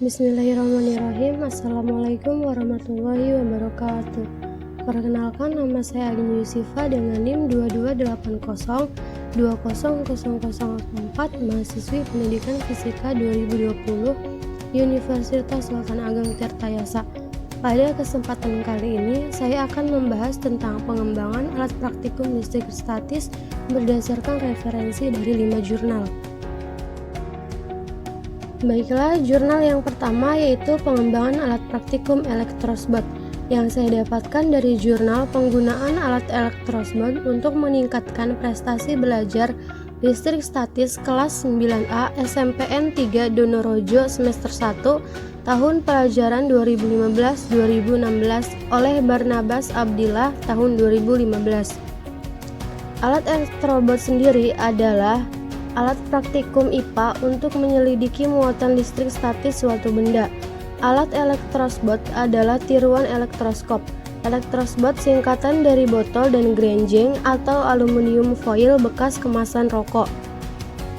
Bismillahirrahmanirrahim. Assalamualaikum warahmatullahi wabarakatuh. Perkenalkan, nama saya Agni Yusifa dengan NIM 2280200004, mahasiswi Pendidikan Fisika 2020 Universitas Sultan Ageng Tirtayasa. Pada kesempatan kali ini, saya akan membahas tentang pengembangan alat praktikum listrik statis berdasarkan referensi dari 5 jurnal. Baiklah, jurnal yang pertama yaitu pengembangan alat praktikum elektrosbot yang saya dapatkan dari jurnal penggunaan alat elektrosbot untuk meningkatkan prestasi belajar listrik statis kelas 9A SMPN 3 Donorojo semester 1 tahun pelajaran 2015-2016 oleh Barnabas Abdillah tahun 2015. Alat elektrobot sendiri adalah alat praktikum IPA untuk menyelidiki muatan listrik statis suatu benda. Alat elektrosbot adalah tiruan elektroskop. Elektrosbot singkatan dari botol dan grenjeng atau aluminium foil bekas kemasan rokok.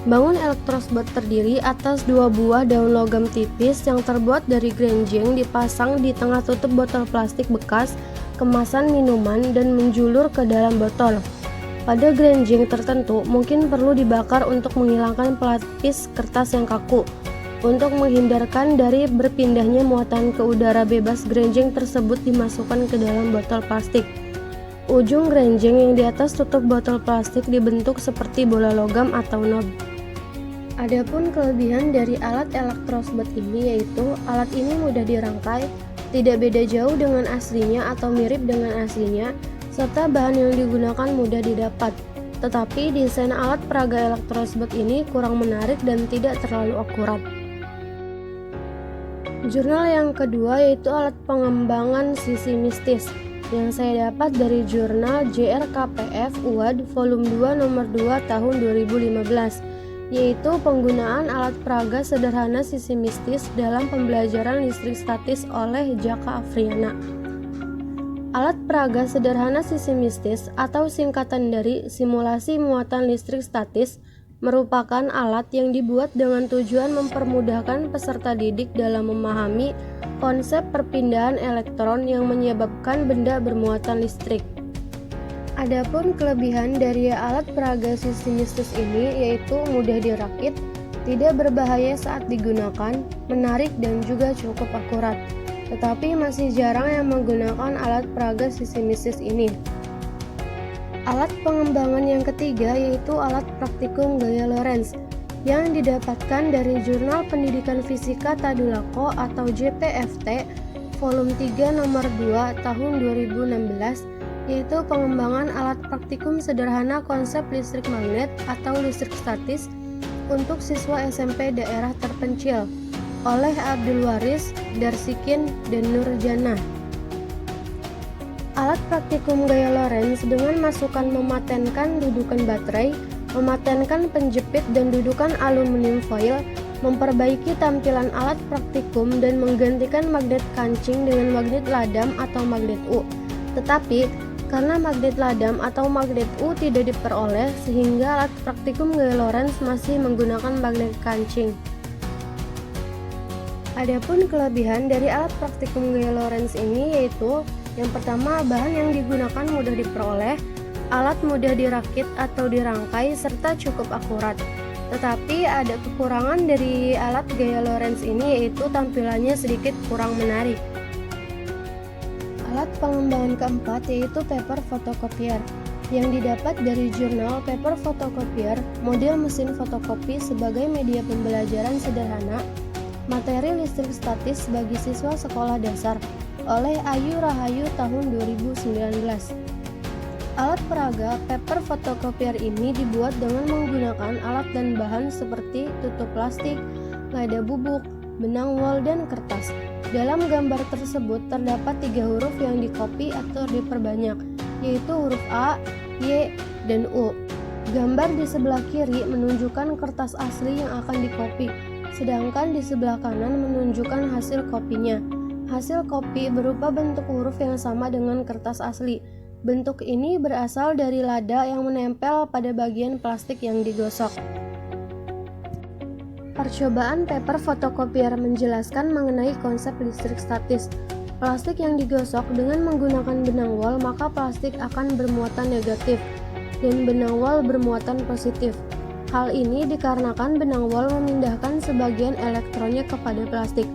Bangun elektrosbot terdiri atas 2 buah daun logam tipis yang terbuat dari grenjeng dipasang di tengah tutup botol plastik bekas kemasan minuman dan menjulur ke dalam botol. Pada grenjeng tertentu mungkin perlu dibakar untuk menghilangkan pelapis kertas yang kaku. Untuk menghindarkan dari berpindahnya muatan ke udara bebas, grenjeng tersebut dimasukkan ke dalam botol plastik. Ujung grenjeng yang di atas tutup botol plastik dibentuk seperti bola logam atau knob. Adapun kelebihan dari alat elektrosbot ini yaitu alat ini mudah dirangkai, tidak beda jauh dengan aslinya atau mirip dengan aslinya, serta bahan yang digunakan mudah didapat. Tetapi desain alat peraga elektrosbot ini kurang menarik dan tidak terlalu akurat. Jurnal yang kedua yaitu alat pengembangan sisi mistis yang saya dapat dari jurnal JRKPF UAD volume 2 nomor 2 tahun 2015, yaitu penggunaan alat peraga sederhana sisi mistis dalam pembelajaran listrik statis oleh Jaka Afriana. Alat peraga sederhana sisi mistis atau singkatan dari simulasi muatan listrik statis merupakan alat yang dibuat dengan tujuan mempermudahkan peserta didik dalam memahami konsep perpindahan elektron yang menyebabkan benda bermuatan listrik. Adapun kelebihan dari alat peraga sisi mistis ini yaitu mudah dirakit, tidak berbahaya saat digunakan, menarik dan juga cukup akurat. Tetapi masih jarang yang menggunakan alat peraga sisi mistis ini. Alat pengembangan yang ketiga yaitu alat praktikum gaya Lorentz yang didapatkan dari Jurnal Pendidikan Fisika Tadulako atau JPFT volume 3 nomor 2 tahun 2016, yaitu pengembangan alat praktikum sederhana konsep listrik magnet atau listrik statis untuk siswa SMP daerah terpencil oleh Abdul Waris, Darsikin, dan Nurjana. Alat praktikum gaya Lorentz dengan masukan mematenkan dudukan baterai, mematenkan penjepit dan dudukan aluminium foil, memperbaiki tampilan alat praktikum dan menggantikan magnet kancing dengan magnet ladam atau magnet U. Tetapi karena magnet ladam atau magnet U tidak diperoleh, sehingga alat praktikum gaya Lorentz masih menggunakan magnet kancing. Adapun kelebihan dari alat praktikum gaya Lorentz ini yaitu yang pertama, bahan yang digunakan mudah diperoleh, alat mudah dirakit atau dirangkai, serta cukup akurat. Tetapi ada kekurangan dari alat gaya Lorentz ini yaitu tampilannya sedikit kurang menarik. Alat pengembangan keempat yaitu paper photocopier yang didapat dari jurnal Paper Photocopier, model mesin fotokopi sebagai media pembelajaran sederhana materi listrik statis bagi siswa sekolah dasar oleh Ayu Rahayu tahun 2019. Alat peraga paper photocopier ini dibuat dengan menggunakan alat dan bahan seperti tutup plastik, lada bubuk, benang wol, dan kertas. Dalam gambar tersebut terdapat 3 huruf yang dikopi atau diperbanyak, yaitu huruf A, Y, dan U. Gambar di sebelah kiri menunjukkan kertas asli yang akan dikopi, sedangkan di sebelah kanan menunjukkan hasil kopinya. Hasil kopi berupa bentuk huruf yang sama dengan kertas asli. Bentuk ini berasal dari lada yang menempel pada bagian plastik yang digosok. Percobaan paper fotokopier menjelaskan mengenai konsep listrik statis. Plastik yang digosok dengan menggunakan benang wol, maka plastik akan bermuatan negatif dan benang wol bermuatan positif. Hal ini dikarenakan benang wol memindahkan sebagian elektronnya kepada plastik.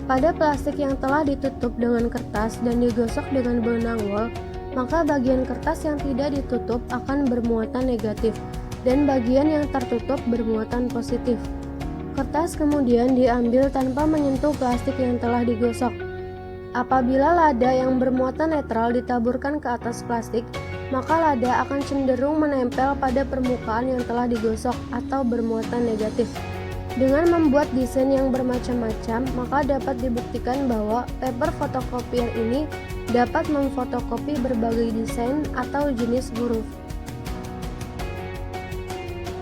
Pada plastik yang telah ditutup dengan kertas dan digosok dengan benang wol, maka bagian kertas yang tidak ditutup akan bermuatan negatif dan bagian yang tertutup bermuatan positif. Kertas kemudian diambil tanpa menyentuh plastik yang telah digosok. Apabila lada yang bermuatan netral ditaburkan ke atas plastik, maka lada akan cenderung menempel pada permukaan yang telah digosok atau bermuatan negatif. Dengan membuat desain yang bermacam-macam, maka dapat dibuktikan bahwa paper fotokopier ini dapat memfotokopi berbagai desain atau jenis huruf.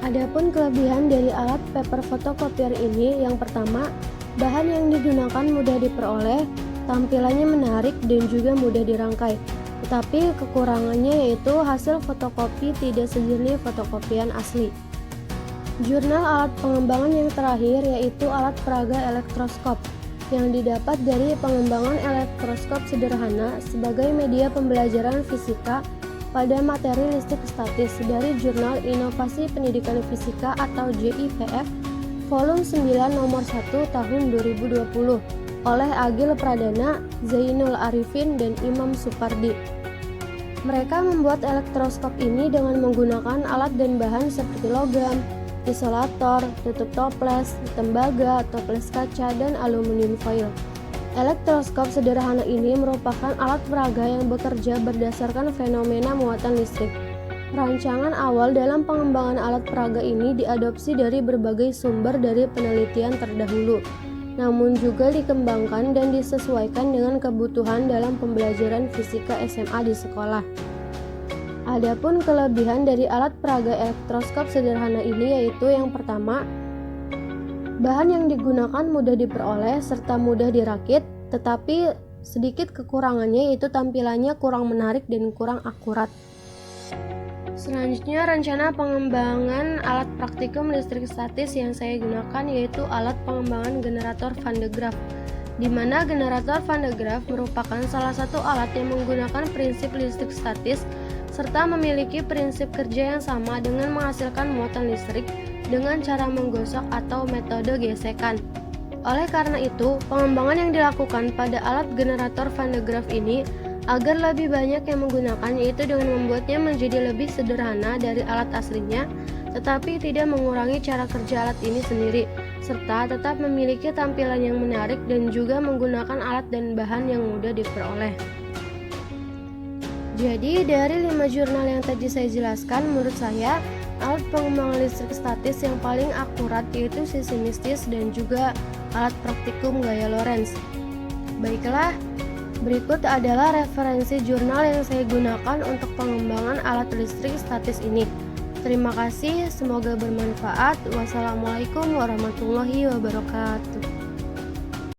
Adapun kelebihan dari alat paper fotokopier ini, yang pertama, bahan yang digunakan mudah diperoleh, tampilannya menarik dan juga mudah dirangkai. Tetapi kekurangannya yaitu hasil fotokopi tidak sejernih fotokopian asli. Jurnal alat pengembangan yang terakhir yaitu alat peraga elektroskop yang didapat dari pengembangan elektroskop sederhana sebagai media pembelajaran fisika pada materi listrik statis dari Jurnal Inovasi Pendidikan Fisika atau JIPF volume 9 nomor 1 tahun 2020 oleh Agil Pradana, Zainul Arifin, dan Imam Supardi. Mereka membuat elektroskop ini dengan menggunakan alat dan bahan seperti logam, isolator, tutup toples, tembaga, toples kaca, dan aluminium foil. Elektroskop sederhana ini merupakan alat peraga yang bekerja berdasarkan fenomena muatan listrik. Rancangan awal dalam pengembangan alat peraga ini diadopsi dari berbagai sumber dari penelitian terdahulu, namun juga dikembangkan dan disesuaikan dengan kebutuhan dalam pembelajaran fisika SMA di sekolah. Adapun kelebihan dari alat peraga elektroskop sederhana ini yaitu yang pertama, bahan yang digunakan mudah diperoleh serta mudah dirakit, tetapi sedikit kekurangannya yaitu tampilannya kurang menarik dan kurang akurat. Selanjutnya, rencana pengembangan alat praktikum listrik statis yang saya gunakan yaitu alat pengembangan generator Van de Graaff, di mana generator Van de Graaff merupakan salah satu alat yang menggunakan prinsip listrik statis serta memiliki prinsip kerja yang sama dengan menghasilkan muatan listrik dengan cara menggosok atau metode gesekan. Oleh karena itu, pengembangan yang dilakukan pada alat generator Van de Graaff ini agar lebih banyak yang menggunakan, yaitu dengan membuatnya menjadi lebih sederhana dari alat aslinya, tetapi tidak mengurangi cara kerja alat ini sendiri, serta tetap memiliki tampilan yang menarik dan juga menggunakan alat dan bahan yang mudah diperoleh. Jadi dari 5 jurnal yang tadi saya jelaskan, menurut saya alat pengembangan listrik statis yang paling akurat yaitu Sisimistis dan juga alat praktikum gaya Lorentz. Baiklah, berikut adalah referensi jurnal yang saya gunakan untuk pengembangan alat listrik statis ini. Terima kasih, semoga bermanfaat. Wassalamualaikum warahmatullahi wabarakatuh.